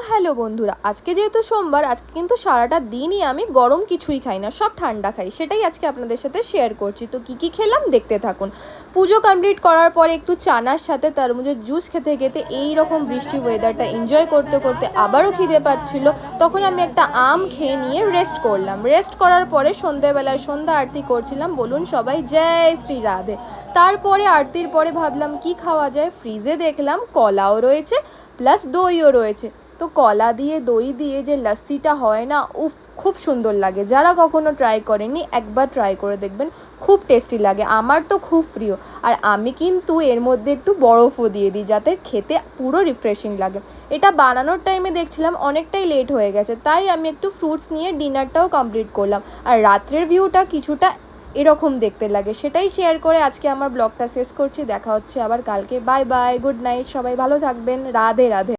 Hello বন্ধুরা, আজকে যেহেতু সোমবার, আজকে কিন্তু সারাটা দিনই আমি গরম কিছুই খাই না, সব ঠান্ডা খাই। সেটাই আজকে আপনাদের সাথে শেয়ার করছি। তো কী কী খেলাম দেখতে থাকুন। পুজো কমপ্লিট করার পরে একটু চানার সাথে তরমুজের জুস খেতে খেতে এই রকম বৃষ্টি ওয়েদারটা এনজয় করতে করতে আবারও খিদে পাচ্ছিল। তখন আমি একটা আম খেয়ে নিয়ে রেস্ট করলাম। রেস্ট করার পরে সন্ধ্যেবেলায় সন্ধ্যা আরতি করছিলাম। বলুন সবাই জয় শ্রী রাধে। তারপরে আরতির পরে ভাবলাম কি খাওয়া যায়, ফ্রিজে দেখলাম কলাও রয়েছে প্লাস দইও রয়েছে। তো কলা দিয়ে দই দিয়ে যে লস্যিটা হয় না, উফ, খুব সুন্দর লাগে। যারা কখনো ট্রাই করেনি একবার ট্রাই করে দেখবেন, খুব টেস্টি লাগে। আমার তো খুব প্রিয়। আর আমি কিন্তু এর মধ্যে একটু বরফও দিয়ে দিই যাতে খেতে পুরো রিফ্রেশিং লাগে। এটা বানানোর টাইমে দেখছিলাম অনেকটাই লেট হয়ে গেছে, তাই আমি একটু ফ্রুটস নিয়ে ডিনারটাও কমপ্লিট করলাম। আর রাত্রের ভিউটা কিছুটা এরকম দেখতে লাগে। সেটাই শেয়ার করে আজকে আমার ব্লগটা শেষ করছি। দেখা হচ্ছে আবার কালকে। বাই বাই, গুড নাইট, সবাই ভালো থাকবেন। রাধে রাধে।